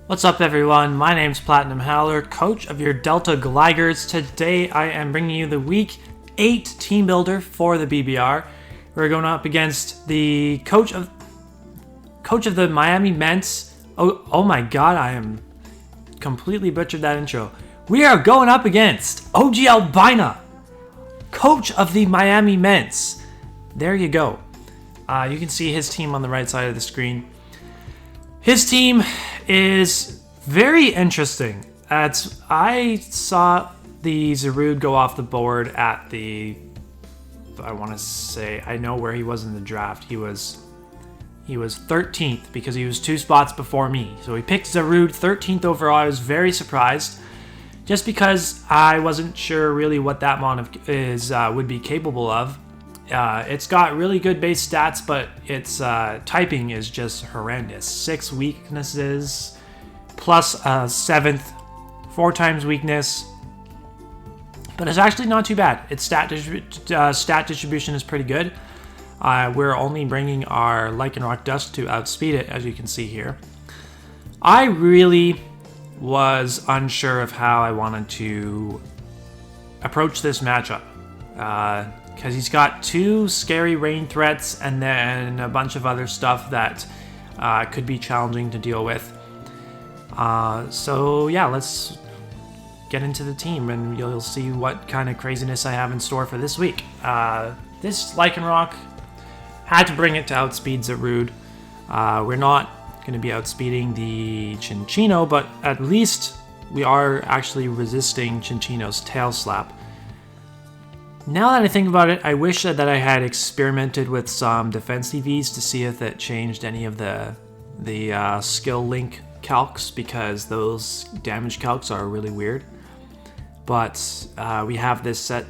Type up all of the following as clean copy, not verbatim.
What's up everyone, my name's PlatinumHowler, coach of your Delta Gligars. Today I am bringing you the Week 8 team builder for the BBR. We're going up against the coach of the Miami Mence. Oh my god, I am completely butchered that intro. We are going up against Ogalbina, coach of the Miami Mence. There you go. You can see his team on the right side of the screen. His team is very interesting. I saw the Zarude go off the board at the, I want to say, I know where he was in the draft. He was 13th because he was 2 spots before me. So he picked Zarude 13th overall. I was very surprised just because I wasn't sure really what that mon would be capable of. It's got really good base stats, but its typing is just horrendous. 6 weaknesses, plus a 7th, 4 times weakness. But it's actually not too bad. Its stat distribution is pretty good. We're only bringing our Lycanroc-Dusk to outspeed it, as you can see here. I really was unsure of how I wanted to approach this matchup. Because he's got 2 scary rain threats and then a bunch of other stuff that could be challenging to deal with. So yeah, let's get into the team and you'll see what kind of craziness I have in store for this week. This Lycanroc had to bring it to outspeed Zarude. We're not going to be outspeeding the Chinchino, but at least we are actually resisting Chinchino's Tail Slap. Now that I think about it, I wish that I had experimented with some defense EVs to see if it changed any of the skill link calcs, because those damage calcs are really weird. But we have this set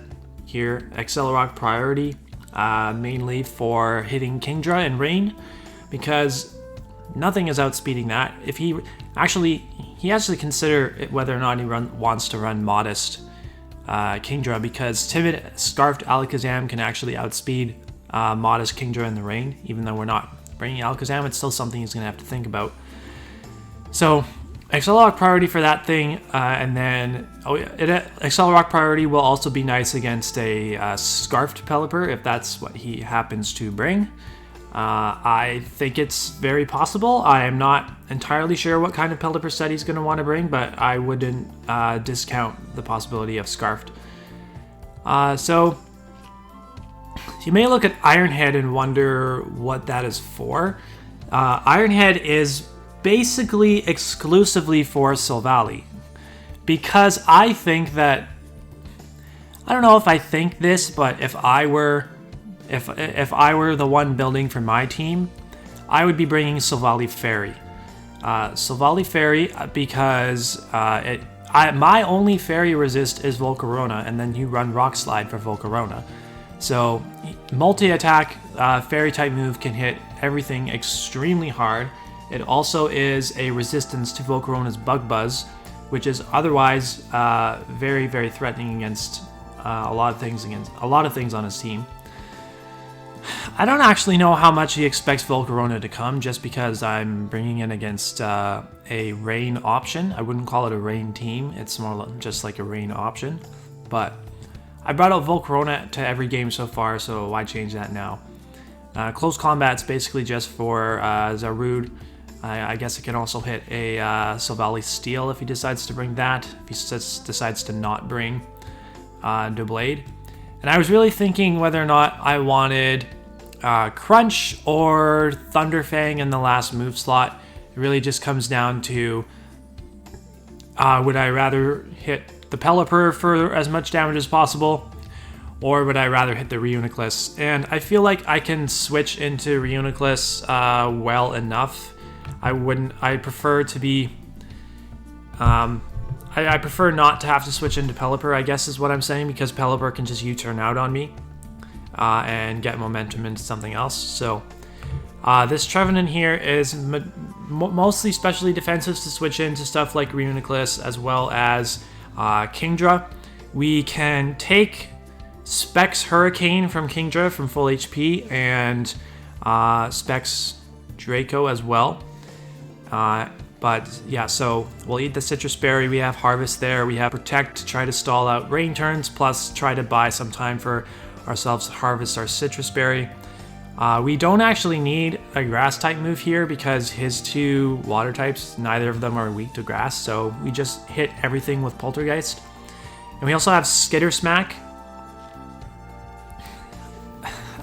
here, Accelerock Priority, mainly for hitting Kingdra and Rain, because nothing is outspeeding that. If he actually consider it whether or not he wants to run Modest Kingdra, because Timid Scarfed Alakazam can actually outspeed Modest Kingdra in the rain. Even though we're not bringing Alakazam, it's still something he's going to have to think about. So Accelerock Priority for that thing, and then Accelerock Priority will also be nice against a Scarfed Pelipper if that's what he happens to bring. I think it's very possible. I am not entirely sure what kind of Pelipper set he's going to want to bring, but I wouldn't discount the possibility of Scarfed. So you may look at Ironhead and wonder what that is for. Ironhead is basically exclusively for Silvally, because I think that, I don't know if I think this, but if I were the one building for my team, I would be bringing Silvally Fairy. Silvally Fairy because my only Fairy resist is Volcarona, and then you run Rock Slide for Volcarona. So multi-attack Fairy type move can hit everything extremely hard. It also is a resistance to Volcarona's Bug Buzz, which is otherwise very, very threatening against a lot of things on his team. I don't actually know how much he expects Volcarona to come, just because I'm bringing it against a rain option. I wouldn't call it a rain team. It's more just like a rain option. But I brought out Volcarona to every game so far, so why change that now? Close combat's basically just for Zarude. I guess it can also hit a Silvally Steel if he decides to bring that. If he decides to not bring Doublade. And I was really thinking whether or not I wanted Crunch or Thunderfang in the last move slot. It really just comes down to would I rather hit the Pelipper for as much damage as possible, or would I rather hit the Reuniclus? And I feel like I can switch into Reuniclus well enough. I prefer to be I prefer not to have to switch into Pelipper, I guess is what I'm saying, because Pelipper can just U-turn out on me and get momentum into something else. So this Trevenant here is mostly specially defensive to switch into stuff like Reuniclus as well as Kingdra. We can take Specs Hurricane from Kingdra from full HP and Specs Draco as well. But yeah, so we'll eat the Citrus Berry. We have Harvest there. We have Protect to try to stall out rain turns, plus try to buy some time for ourselves to harvest our Citrus Berry. We don't actually need a grass type move here because his 2 water types, neither of them are weak to grass, so we just hit everything with Poltergeist. And we also have Skitter Smack.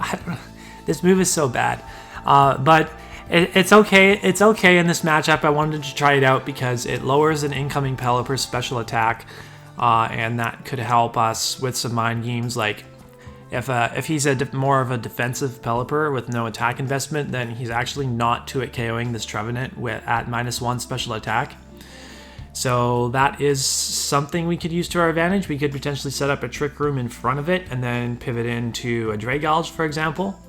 I don't know. This move is so bad, but it's okay. It's okay in this matchup. I wanted to try it out because it lowers an incoming Pelipper's special attack, and that could help us with some mind games. Like if he's more of a defensive Pelipper with no attack investment, then he's actually not 2-hit KOing this Trevenant at -1 special attack. So that is something we could use to our advantage. We could potentially set up a Trick Room in front of it and then pivot into a Dragalge, for example.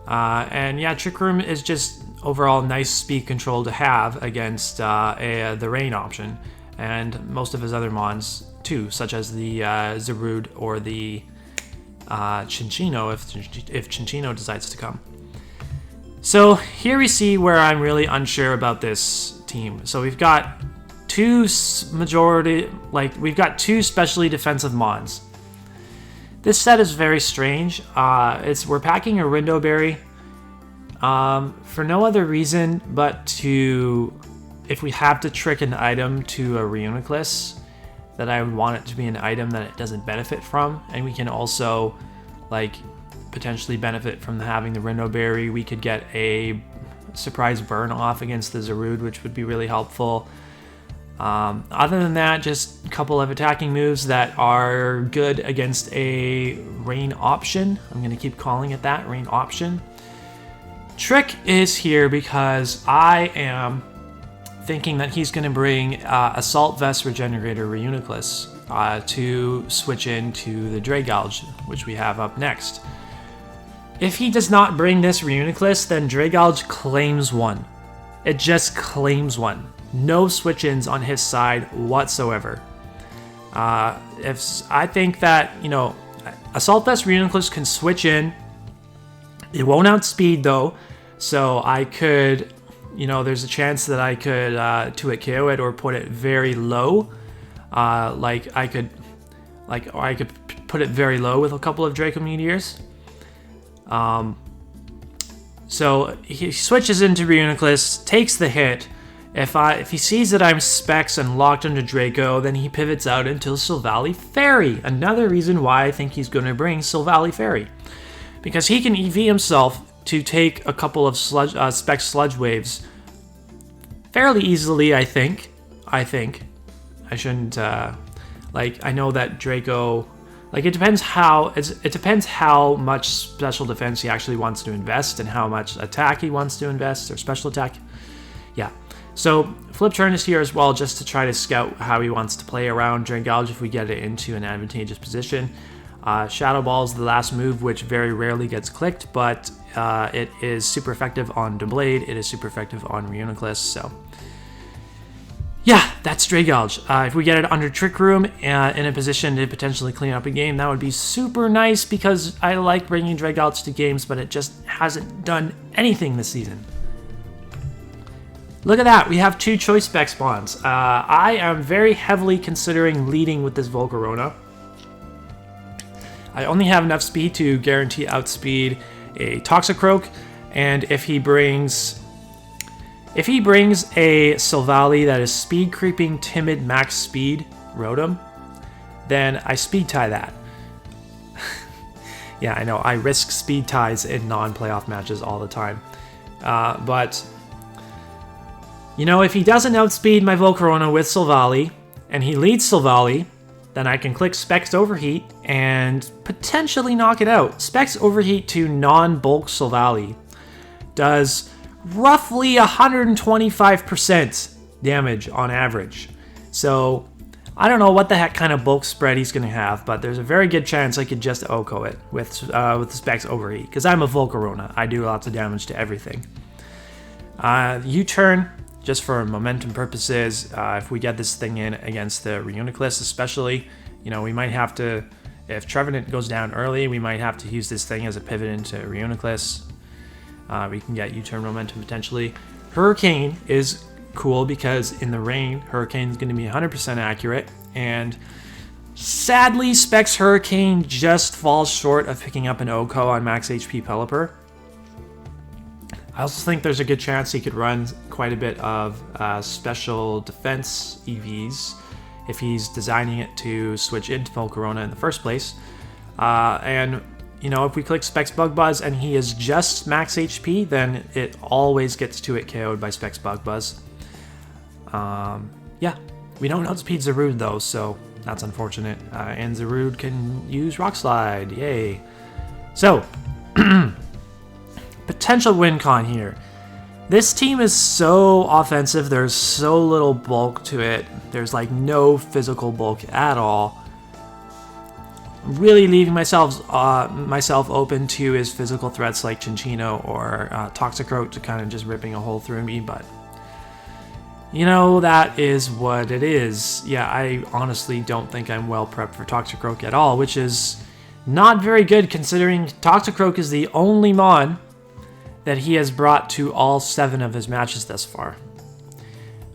And yeah, Trick Room is just overall nice speed control to have against the Rain option, and most of his other mons too, such as the Zarude or the Chinchino if Chinchino decides to come. So here we see where I'm really unsure about this team. So we've got two specially defensive mons. This set is very strange. We're packing a Rindo Berry for no other reason but if we have to trick an item to a Reuniclus, that I would want it to be an item that it doesn't benefit from, and we can also potentially benefit from having the Rindo Berry. We could get a surprise burn off against the Zarude, which would be really helpful. Other than that, just a couple of attacking moves that are good against a rain option. I'm going to keep calling it that, rain option. Trick is here because I am thinking that he's going to bring Assault Vest Regenerator Reuniclus to switch into the Dragalge, which we have up next. If he does not bring this Reuniclus, then Dragalge claims one. It just claims one. No switch-ins on his side whatsoever. I think that, Assault Vest Reuniclus can switch in. It won't outspeed though, so I could, there's a chance that I could 2-hit KO it or put it very low. I could put it very low with a couple of Draco Meteors. So he switches into Reuniclus, takes the hit. If he sees that I'm Specs and locked into Draco, then he pivots out into Silvally Fairy. Another reason why I think he's going to bring Silvally Fairy. Because he can EV himself to take a couple of Specs Sludge Waves fairly easily, I think. I shouldn't, I know that Draco... it depends how much special defense he actually wants to invest and how much attack he wants to invest, or special attack. Yeah. So Flip Turn is here as well, just to try to scout how he wants to play around Dragalge if we get it into an advantageous position. Shadow Ball is the last move, which very rarely gets clicked, but it is super effective on Doublade. It is super effective on Reuniclus, so... yeah, that's Dragalge. If we get it under Trick Room in a position to potentially clean up a game, that would be super nice, because I like bringing Dragalge to games, but it just hasn't done anything this season. Look at that, we have 2 Choice Spec spawns. I am very heavily considering leading with this Volcarona. I only have enough speed to guarantee outspeed a Toxicroak, and if he brings a Silvally that is speed creeping, timid, max speed Rotom, then I speed tie that. Yeah, I know, I risk speed ties in non-playoff matches all the time. But, if he doesn't outspeed my Volcarona with Silvally, and he leads Silvally, then I can click Specs Overheat and potentially knock it out. Specs Overheat to non-bulk Silvally does roughly 125% damage on average. So I don't know what the heck kind of bulk spread he's going to have, but there's a very good chance I could just OHKO it with the Specs Overheat, because I'm a Volcarona. I do lots of damage to everything. U-turn, just for momentum purposes, if we get this thing in against the Reuniclus especially, we might have to, if Trevenant goes down early, we might have to use this thing as a pivot into Reuniclus. We can get U-turn momentum potentially. Hurricane is cool because in the rain, Hurricane's going to be 100% accurate, and sadly, Specs Hurricane just falls short of picking up an OHKO on max HP Pelipper. I also think there's a good chance he could run quite a bit of special defense EVs if he's designing it to switch into Volcarona in the first place. And, you know, if we click Specs Bug Buzz and he is just max HP, then it always gets to it KO'd by Specs Bug Buzz. Yeah, we don't outspeed Zarude though, so that's unfortunate. And Zarude can use Rock Slide, yay. So, potential win con here. This team is so offensive, there's so little bulk to it. There's like no physical bulk at all. Really leaving myself open to his physical threats like Chinchino or Toxicroak to kind of just ripping a hole through me, but you know, that is what it is. Yeah, I honestly don't think I'm well prepped for Toxicroak at all, which is not very good considering Toxicroak is the only Mon that he has brought to all 7 of his matches thus far.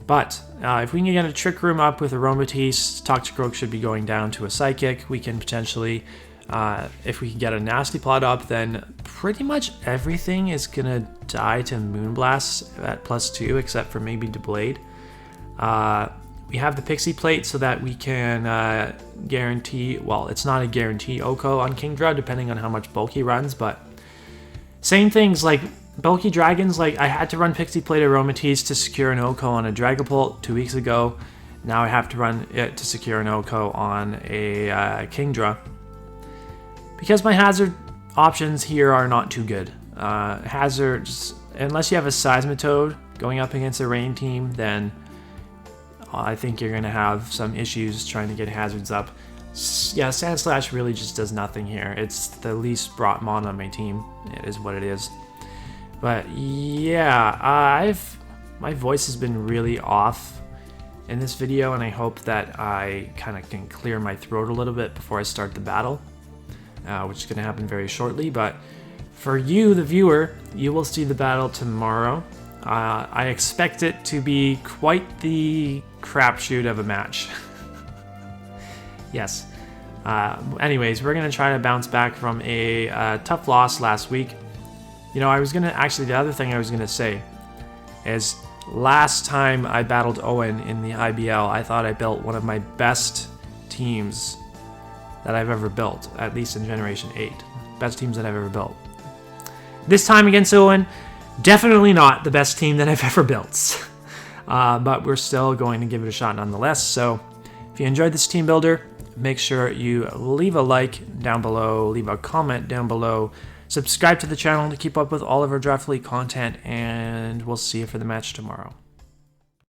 But if we can get a Trick Room up with Aromatisse, Toxicroak should be going down to a Psychic. We can potentially, if we can get a Nasty Plot up, then pretty much everything is going to die to Moonblast at +2, except for maybe Deblade. We have the Pixie Plate so that we can guarantee, well, it's not a guarantee OHKO on Kingdra, depending on how much bulk he runs, but same things like bulky dragons, like I had to run Pixie Plate Aromatisse to secure an OHKO on a Dragapult 2 weeks ago. Now I have to run it to secure an OHKO on a Kingdra. Because my hazard options here are not too good. Hazards, unless you have a Seismitoad going up against a Rain team, then I think you're going to have some issues trying to get hazards up. Yeah, Sandslash really just does nothing here. It's the least brought Mon on my team. It is what it is. But yeah, my voice has been really off in this video, and I hope that I kind of can clear my throat a little bit before I start the battle, which is going to happen very shortly. But for you, the viewer, you will see the battle tomorrow. I expect it to be quite the crapshoot of a match. Yes. Anyways, we're going to try to bounce back from a tough loss last week. You know, I was going to, actually, the other thing I was going to say is last time I battled Owen in the IBL, I thought I built one of my best teams that I've ever built, at least in Generation 8. Best teams that I've ever built. This time against Owen, definitely not the best team that I've ever built. But we're still going to give it a shot nonetheless. So if you enjoyed this team builder, make sure you leave a like down below, leave a comment down below, subscribe to the channel to keep up with all of our Draft League content, and we'll see you for the match tomorrow.